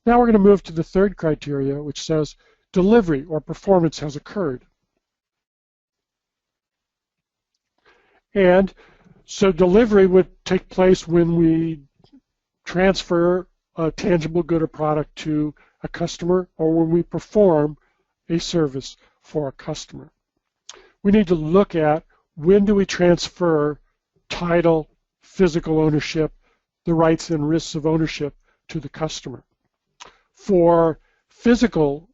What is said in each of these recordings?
Now we're going to move to the third criteria, which says delivery or performance has occurred. And so delivery would take place when we transfer a tangible good or product to a customer, or when we perform a service for a customer. We need to look at when do we transfer title, physical ownership, the rights and risks of ownership to the customer. For physical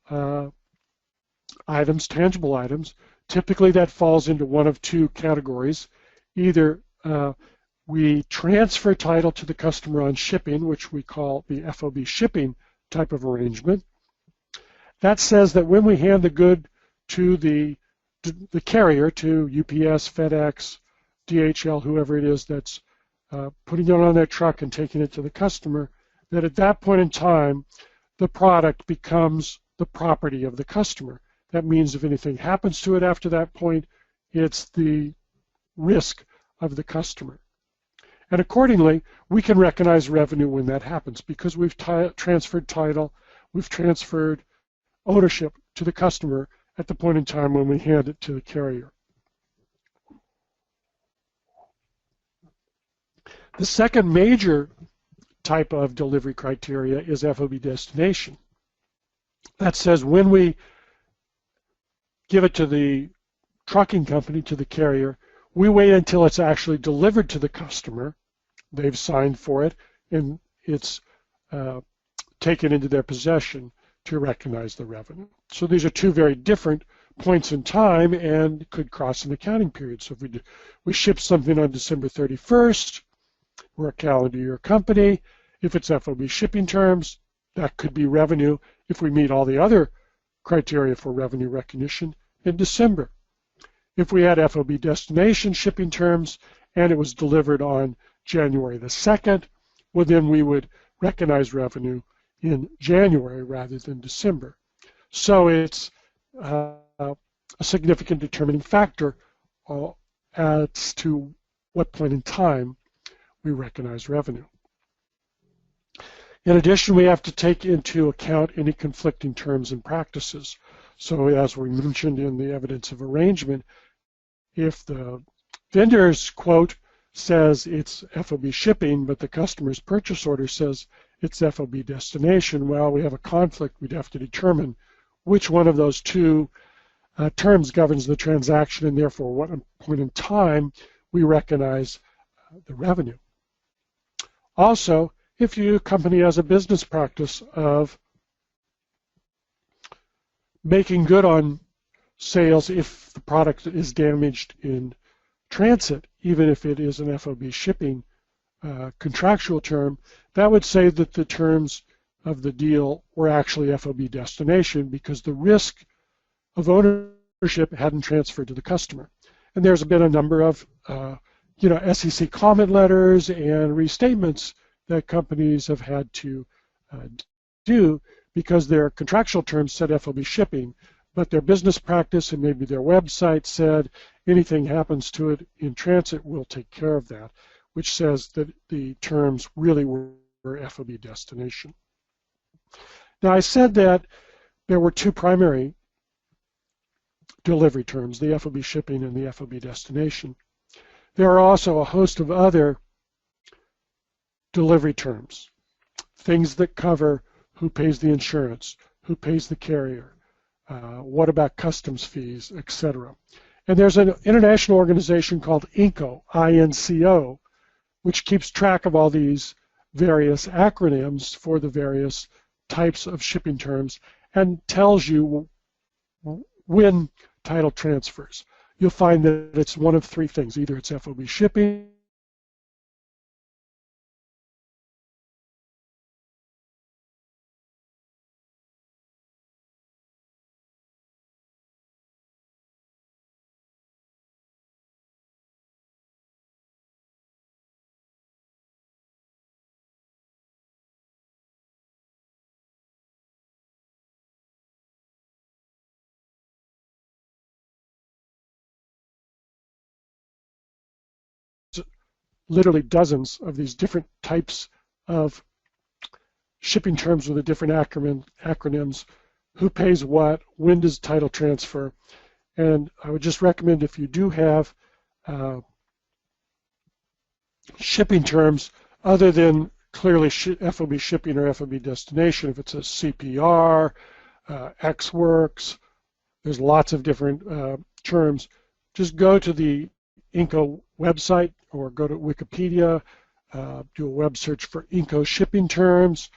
items, tangible items, typically that falls into one of two categories. Either we transfer title to the customer on shipping, which we call the FOB shipping type of arrangement. That says that when we hand the good to the carrier, to UPS, FedEx, DHL, whoever it is that's putting it on their truck and taking it to the customer, that at that point in time, the product becomes the property of the customer. That means if anything happens to it after that point, it's the risk of the customer. And accordingly, we can recognize revenue when that happens because we've transferred title, we've transferred ownership to the customer at the point in time when we hand it to the carrier. The second major type of delivery criteria is FOB destination. That says when we give it to the trucking company, to the carrier, we wait until it's actually delivered to the customer. They've signed for it, and it's taken into their possession to recognize the revenue. So these are two very different points in time and could cross an accounting period. So if we ship something on December 31st, we're a calendar year company. If it's FOB shipping terms, that could be revenue if we meet all the other criteria for revenue recognition in December. If we had FOB destination shipping terms and it was delivered on January the 2nd, well then we would recognize revenue in January rather than December. So it's a significant determining factor as to what point in time we recognize revenue. In addition, we have to take into account any conflicting terms and practices. So as we mentioned in the evidence of arrangement, if the vendor's quote says it's FOB shipping, but the customer's purchase order says it's FOB destination, well, we have a conflict. We'd have to determine which one of those two terms governs the transaction, and therefore what point in time we recognize the revenue. Also, if your company has a business practice of making good on sales if the product is damaged in transit, even if it is an FOB shipping contractual term, that would say that the terms of the deal were actually FOB destination because the risk of ownership hadn't transferred to the customer. And there's been a number of SEC comment letters and restatements that companies have had to do because their contractual terms said FOB shipping, but their business practice and maybe their website said anything happens to it in transit, we'll take care of that, which says that the terms really were FOB destination. Now I said that there were two primary delivery terms, the FOB shipping and the FOB destination. There are also a host of other delivery terms, things that cover who pays the insurance, who pays the carrier, what about customs fees, etc. And there's an international organization called INCO, I-N-C-O, which keeps track of all these various acronyms for the various types of shipping terms and tells you when title transfers. You'll find that it's one of three things. Either it's FOB shipping, literally dozens of these different types of shipping terms with the different acronyms, who pays what, when does title transfer. And I would just recommend, if you do have shipping terms other than clearly FOB shipping or FOB destination, if it's a CPR, X-Works, there's lots of different terms, just go to the INCO website or go to Wikipedia, do a web search for INCO shipping terms,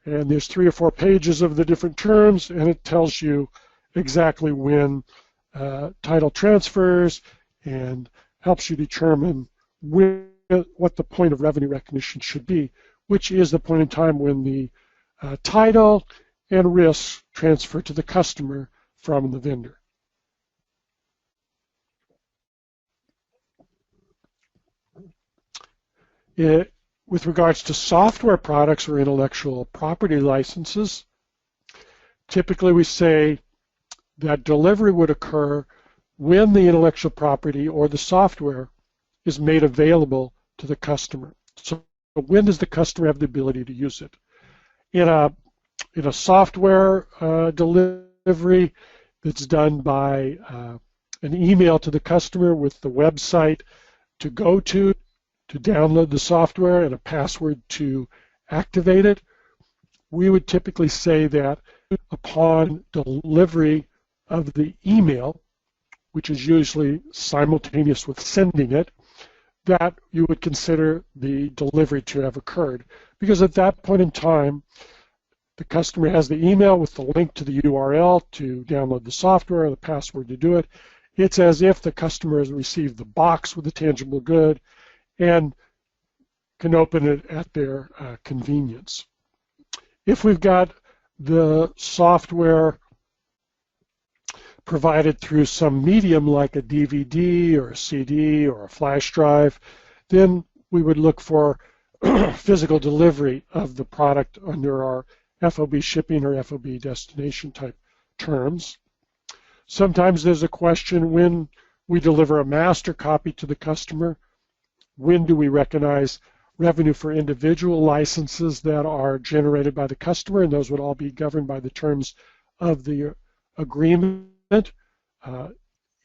and there's 3 or 4 pages of the different terms, and it tells you exactly when title transfers and helps you determine what the point of revenue recognition should be, which is the point in time when the title and risks transfer to the customer from the vendor. With regards to software products or intellectual property licenses, typically we say that delivery would occur when the intellectual property or the software is made available to the customer. So when does the customer have the ability to use it? In a software delivery that's done by an email to the customer with the website to go to download the software and a password to activate it, we would typically say that upon delivery of the email, which is usually simultaneous with sending it, that you would consider the delivery to have occurred. Because at that point in time, the customer has the email with the link to the URL to download the software, the password to do it. It's as if the customer has received the box with the tangible good and can open it at their convenience. If we've got the software provided through some medium like a DVD or a CD or a flash drive, then we would look for physical delivery of the product under our FOB shipping or FOB destination type terms. Sometimes there's a question when we deliver a master copy to the customer, when do we recognize revenue for individual licenses that are generated by the customer, and those would all be governed by the terms of the agreement.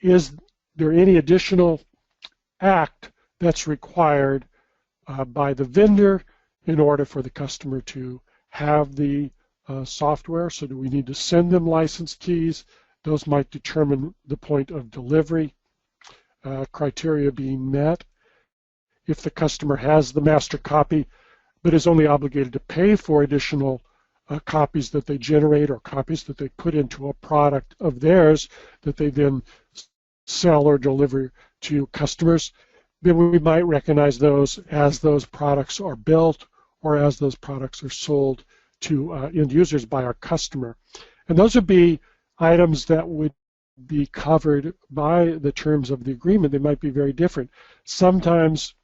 Is there any additional act that's required by the vendor in order for the customer to have the software? So do we need to send them license keys? Those might determine the point of delivery criteria being met. If the customer has the master copy but is only obligated to pay for additional copies that they generate or copies that they put into a product of theirs that they then sell or deliver to customers, then we might recognize those as those products are built or as those products are sold to end users by our customer. And those would be items that would be covered by the terms of the agreement. They might be very different. Sometimes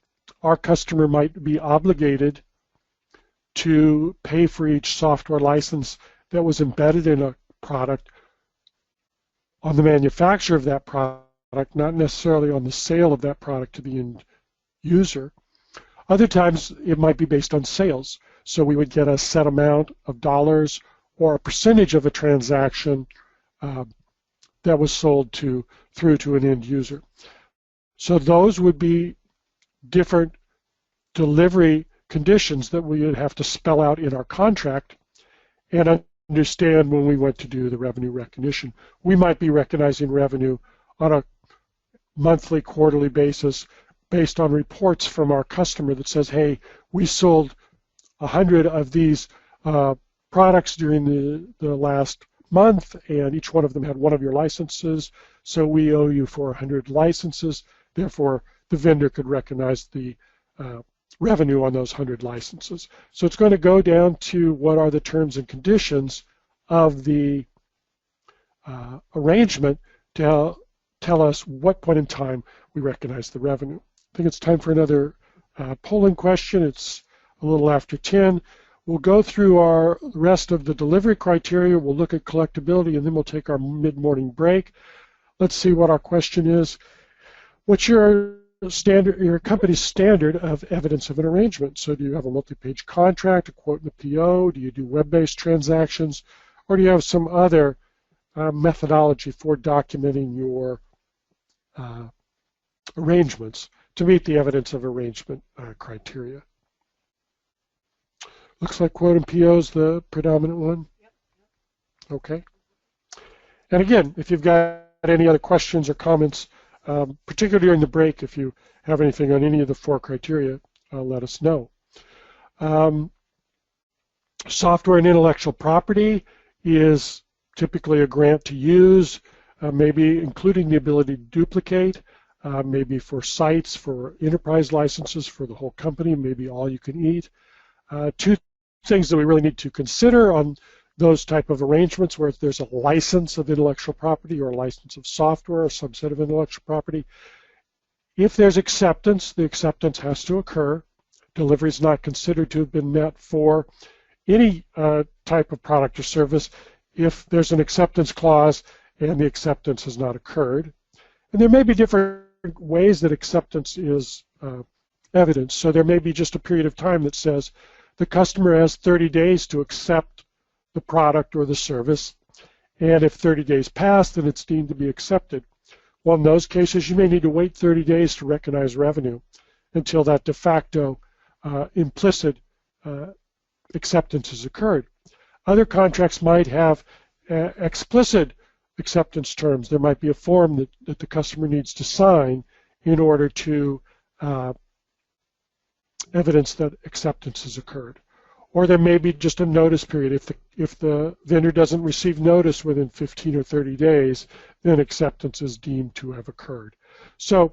our customer might be obligated to pay for each software license that was embedded in a product on the manufacture of that product, not necessarily on the sale of that product to the end user. Other times it might be based on sales. So we would get a set amount of dollars or a percentage of a transaction that was sold through to an end user. So those would be different delivery conditions that we would have to spell out in our contract and understand when we went to do the revenue recognition. We might be recognizing revenue on a monthly, quarterly basis based on reports from our customer that says, hey, we sold 100 of these products during the last month, and each one of them had one of your licenses, so we owe you for 100 licenses. Therefore, the vendor could recognize the revenue on those 100 licenses. So it's going to go down to what are the terms and conditions of the arrangement to tell us what point in time we recognize the revenue. I think it's time for another polling question. It's a little after 10. We'll go through our rest of the delivery criteria. We'll look at collectability, and then we'll take our mid-morning break. Let's see what our question is. What's your company's standard of evidence of an arrangement. So do you have a multi-page contract, a quote and a PO? Do you do web-based transactions? Or do you have some other methodology for documenting your arrangements to meet the evidence of arrangement criteria? Looks like quote and PO is the predominant one. Okay. And again, if you've got any other questions or comments, particularly during the break, if you have anything on any of the 4 criteria, let us know. Software and intellectual property is typically a grant to use, maybe including the ability to duplicate, maybe for sites, for enterprise licenses for the whole company, maybe all you can eat. 2 things that we really need to consider on those type of arrangements where there's a license of intellectual property or a license of software or subset of intellectual property. If there's acceptance, the acceptance has to occur. Delivery is not considered to have been met for any type of product or service if there's an acceptance clause and the acceptance has not occurred. And there may be different ways that acceptance is evidenced. So there may be just a period of time that says the customer has 30 days to accept the product or the service, and if 30 days pass, then it's deemed to be accepted. Well, in those cases, you may need to wait 30 days to recognize revenue until that de facto implicit acceptance has occurred. Other contracts might have explicit acceptance terms. There might be a form that the customer needs to sign in order to evidence that acceptance has occurred. Or there may be just a notice period. If the vendor doesn't receive notice within 15 or 30 days, then acceptance is deemed to have occurred. So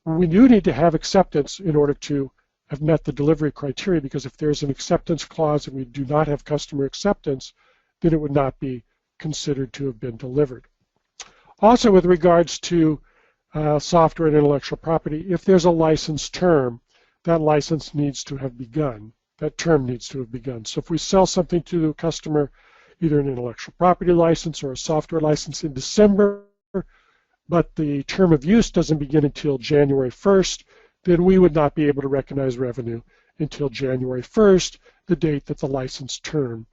we do need to have acceptance in order to have met the delivery criteria, because if there's an acceptance clause and we do not have customer acceptance, then it would not be considered to have been delivered. Also, with regards to software and intellectual property, if there's a license term, that license needs to have begun. That term needs to have begun. So if we sell something to the customer, either an intellectual property license or a software license in December, but the term of use doesn't begin until January 1st, then we would not be able to recognize revenue until January 1st, the date that the license term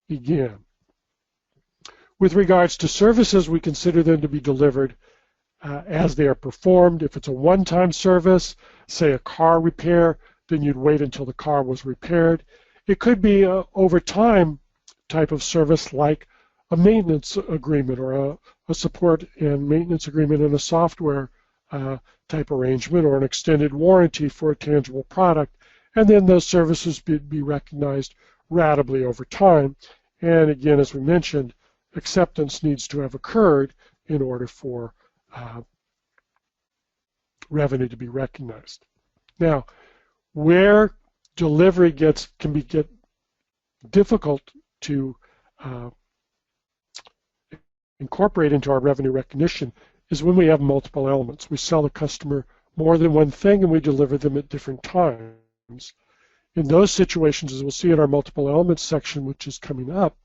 began. With regards to services, we consider them to be delivered as they are performed. If it's a one-time service, say a car repair, then you'd wait until the car was repaired. It could be a over time type of service like a maintenance agreement or a support and maintenance agreement in a software type arrangement, or an extended warranty for a tangible product, and then those services be recognized ratably over time. And again, as we mentioned, acceptance needs to have occurred in order for revenue to be recognized. Now, where delivery can get difficult to incorporate into our revenue recognition is when we have multiple elements. We sell the customer more than one thing and we deliver them at different times. In those situations, as we'll see in our multiple elements section, which is coming up,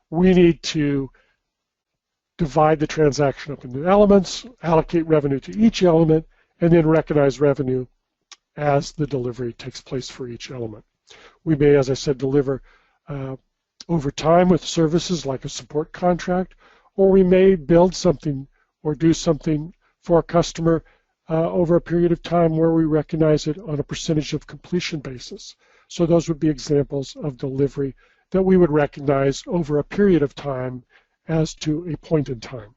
we need to divide the transaction up into elements, allocate revenue to each element, and then recognize revenue as the delivery takes place for each element. We may, as I said, deliver over time with services like a support contract, or we may build something or do something for a customer over a period of time where we recognize it on a percentage of completion basis. So those would be examples of delivery that we would recognize over a period of time as to a point in time.